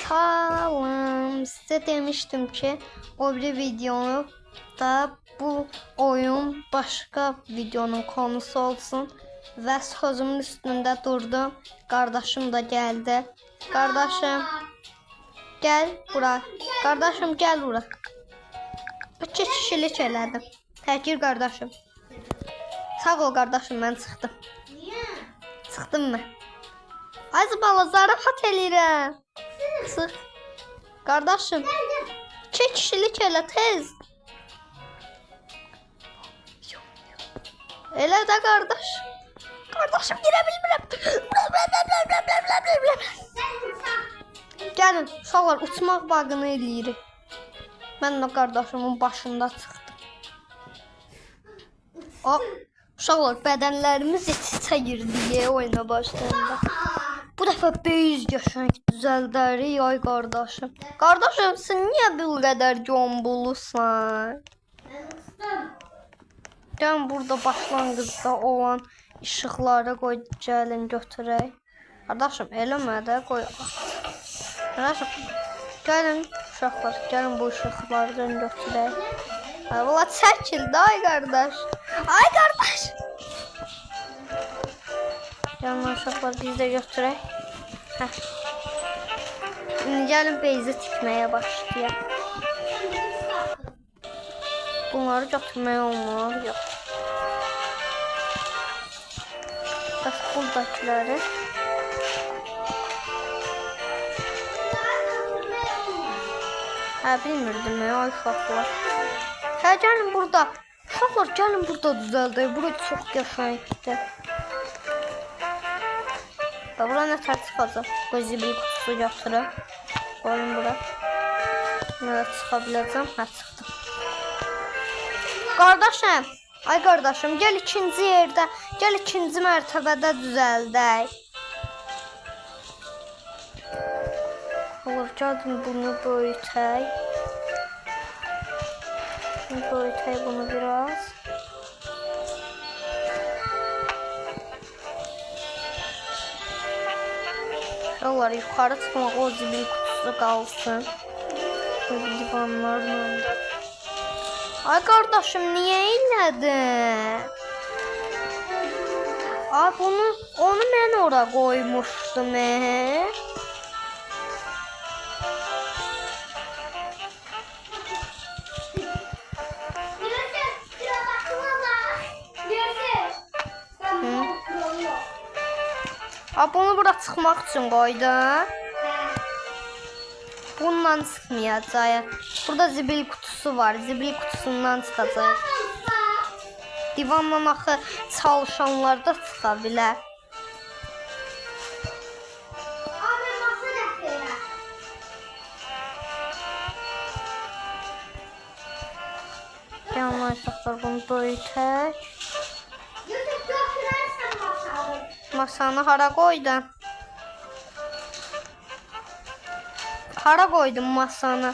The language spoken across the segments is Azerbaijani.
Salam. Size demiştim ki o bir videonu da bu oyun başka videonun konusu olsun ve sözümün üstünde durdum. Kardeşim de geldi. Kardeşim gel buraya. Kardeşim gel buraya. Keçişilik elədim. Təkir kardeşim. Sağ ol kardeşim, ben çıxdım. Niye? Çıxdım mı? Az bala zarafat eləyirəm. Çıx. Kardeşim. Keçişilik elə tez. Elə də kardeş. Kardeşim girə bilmirəm. Gəlin, uşaqlar uçmaq bağını eləyirik. Mən də kardeşimin başında çıxdım. Uşaqlar bədənlərimiz iç-içə girdi oyuna başlayanda. Bu dəfə beyiz qəşəng düzəldərik ay qardaşım. Qardaşım, sən niyə bu qədər gömbulusan? Gəlin burada başlanğıcda olan işıqları qoy, gəlin götürək. Qardaşım, eləmə də qoy. Qardaşım, gəlin uşaqlar, gəlin bu işıqlardan götürək. Valla çəkildi ay qardaş. Ay qardaş. Gəlin uşaqlar, biz də götürək. Şimdi gəlin beyzi tikməyə başlayaq. Bunları götürmək olmaz, yox. Bəs buradakiləri. Bilmirdim ya uşaqlar. Gəlin burada. Uşaqlar, gəlin burada düzəldək. Bura çox qəşəngdir. Bura nə tər çıxacaq? Bu zibil kutusu götürüm. Qoyun bura. Buna çıxa biləcəm. Çıxdım. Qardaşım. Ay qardaşım, gəl ikinci yerdə. Gəl ikinci mərtəbədə düzəldək. Olur, gəlin bunu böyütək. Böyütək bunu biraz. Uşaqlar, yuxarı çıxmaq o zibil kutusu qalsın. Böyle divanlarla da. Ay qardaşım, niyə elədin? Ay onu mən ora qoymuşdum. Bunu bura çıxmaq üçün qoydum. Bundan çıxmayacaq. Burada zibil kutusu var. Zibil kutusundan çıxacaq. Divanla axı çalışanlar da çıxa bilər. Yanlar uşaqlar, bunu böyütək. Masanı hara qoydun? Hara qoydun masanı?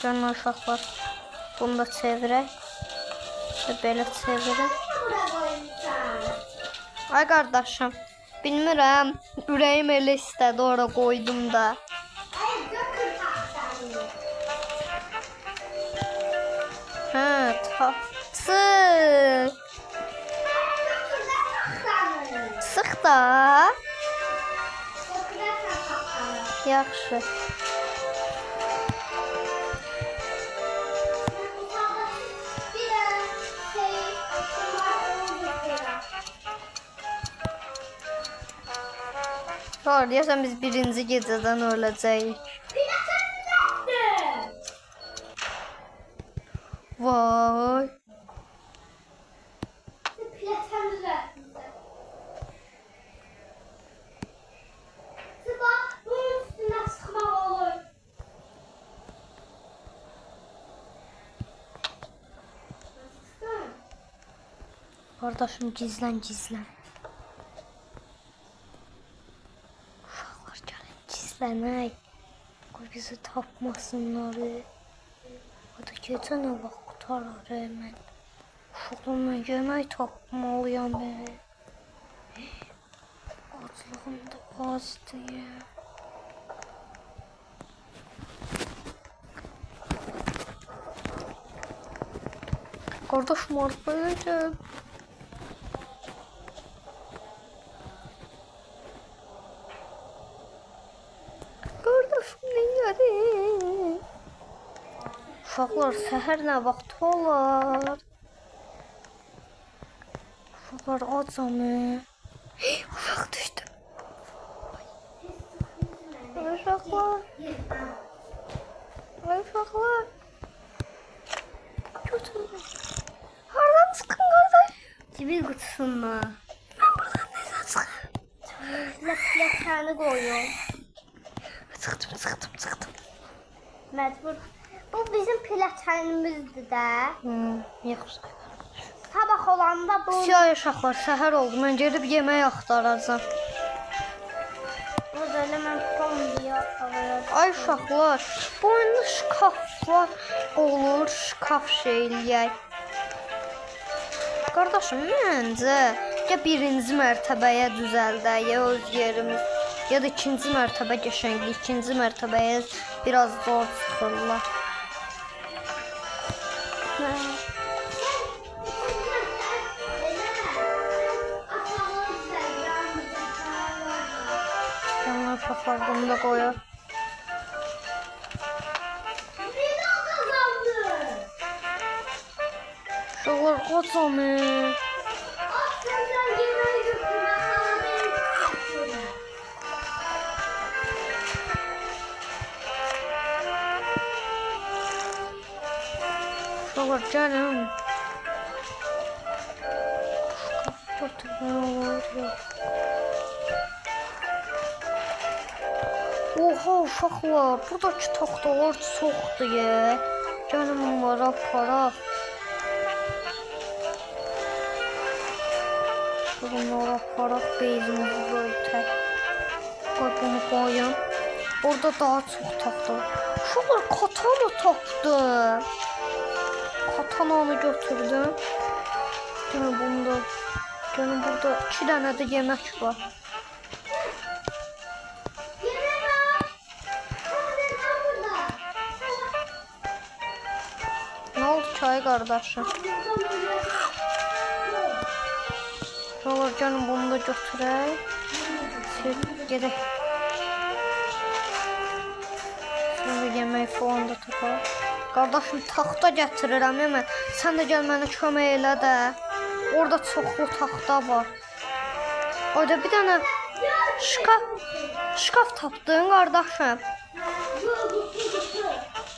Canlı uşaqlar, bunu da çevirək. Belə çevirək. Ay qardaşım, bilmirəm, ürəyim elə istədi, ora qoydum da. Sıx. Sıx da. Yaxşı. Doğru deyəsən, biz birinci gecədən öləcəyik. Vay. Kardeşim, gizlən. Uşaqlar, gəlin gizlənək. Qoy bizi tapmasınlar. O da gecə nə vaxt qutarar mən. Uşaqlar, mən yemək tapmalıyam. Allah'ım da az diye. Kardeşim arabaya gel. Kardeşim neyle? Uşaqlar səhər nə vaxt olar? Uşaqlar acamı? Uşaq düşdü. Uşaqlar. Uşaqlar. Götürün. Hardan çıxın qardaş? Cibil qutusundan. Mən buradan necə çıxım? Ləkəni qoyun. Çıxdım. Məcbur. Bu bizim pilləkənimizdir də. Yaxşı. Sabah olanda bu... Siyah uşaqlar, səhər oldu. Mən gedib yemək axtaracağam. Bu da mən pombiyə axtaracağam. Ay uşaqlar, bu oyunda şkaflar olur, şkaf şeyləyək. Qardaşım, məncə ya birinci mərtəbəyə düzəldək, ya öz yerimiz, ya da ikinci mərtəbə qəşənglik, ikinci mərtəbəyə biraz zor çıxırlar. Yanlar uşaqlar bunu da qoyar. Uşaqlar qocamı. Uşaqlar gəlin. Oha uşaqlar, buradakı taxtalar çoxdur ya. Gəlin onları aparaq. Bunları aparaq, bezimizi böyütək. Qoy bunu qoyun. Orada daha çox taxta var. Uşaqlar katana tapdım. Katananı götürdüm. Gəlin bunda. Gəlin burada 2 dənə də yemək var. Ne oldu çay kardeşim? Şuralar canım bunu da götürək. Gedək. Şimdi yemək falan da tapaq. Kardeşim taxta gətirirəm ya mən. Sən də gəl mənə kömək elə də. Orada çoxlu taxta var. Orada bir dənə şkaf tapdın kardeşim.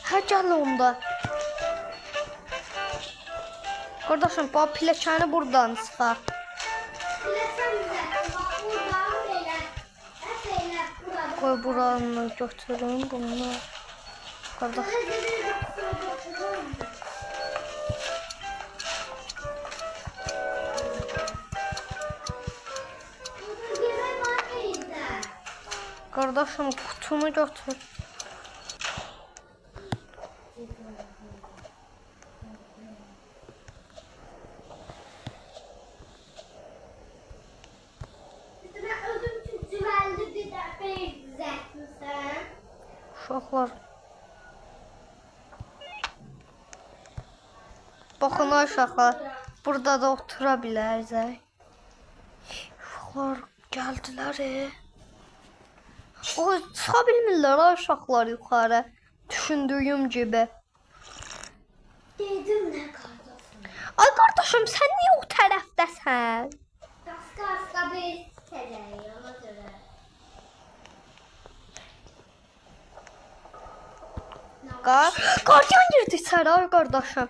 Hə gəl onda. Kardeşim bu pilləkəni buradan çıxar. Koy buranı götürün bunu. Kardeş. Kardeşim kutunu götür. Uşaqlar. Baxın uşaqlar. Burada da otura bilərik. Uşaqlar gəldilər. O çıxa bilmirlər uşaqlar yuxarı. Düşündüyüm gibi. Dedim nə qardaşım? Ay qardaşım sən niyə o tərəfdəsən? Qaska bir tələyi ona görə. Qardiyan girdi içəri ay qardaşım.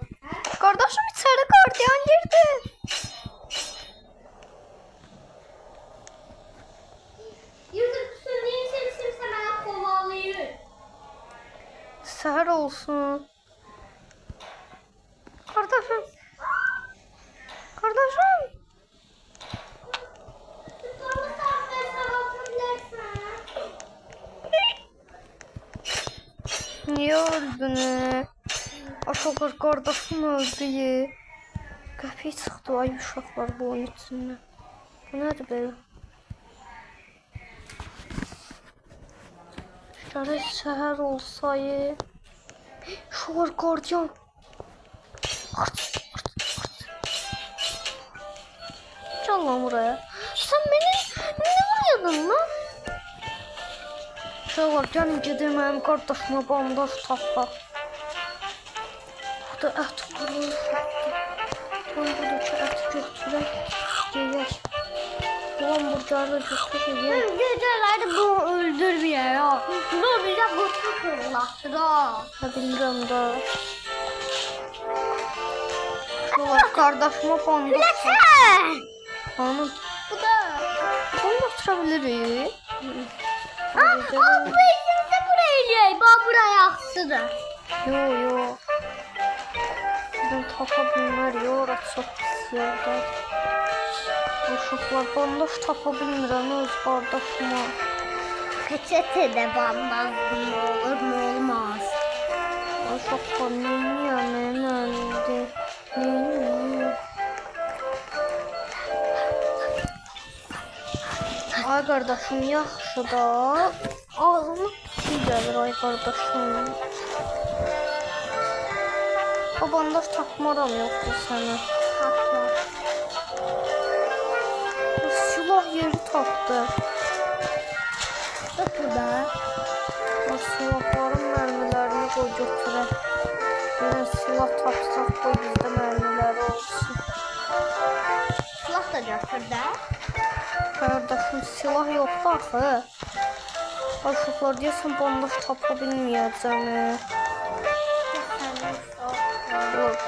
Qardaşım içəri qardiyan girdi. Yürüdüksün, niyə kimsə mənə kovalayır? Səhər olsun. Qardaşım. Qardaşım. Tutalım səhvə sağaltı bilərsən. Niye öldün? Aşağılar kardeşim öldü. Kapıyı çıktı ay uşaqlar bu oyun içindən. Bu nədir belə? Gərək səhər olsaydı. Şu var qardiyan. Gel lan buraya. Sen beni ne vuruyordun lan? Uşaqlar, gəlin gedin mənim qardaşıma bandaj tapaq. Burada ət var. Ben buradakı əti götürək, yeyək. Bu hamburgeri de götürək, yeyək. Geceleri bu öldürmüyor ya. Bu bize bu fırlattı da. Ne bilirəm da. Uşaqlar, qardaşıma bandaj tapaq. Sen. Hanım, Bu da. bunu götürebilirik. Aa, bu işimize buraya yiyey. Bak buraya aksıdır. Yo. Ben tapa bilmir, orası çok pis yerdə. Uşaqlar, bandaj tapa bilmirəm öz qardaşıma. Peçetede bandazlı mı olur mu olmaz. Uşaqlar, neyniyəm, mənim əlimdə? Neyniyəm? Ay qardaşım, yaxşı da. Ağzıma pis gəlir, ay qardaşım. O bandaj tapmaram yoxdur sənə. Tatlı. Silah yeri tapdı. Bak burada. O silahların mərmilərini qoy götürək. Yenə silah tapsaq qoy bizdə mərmiləri olsun. Silah da götür de. Qardaşım, silah yoxdur axı. Uşaqlar, deyəsən bandaj tapa bilməyəcəm.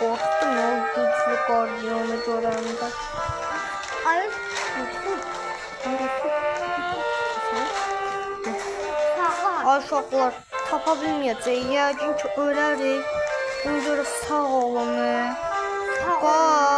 Qorxdum o güclü qardiyanı görəndə. Ay. Sağ ol. Ay uşaqlar, tapa bilməyəcək. Yəqin ki, ölərik. Ona görə sağ olun. Sağ ol. Bye.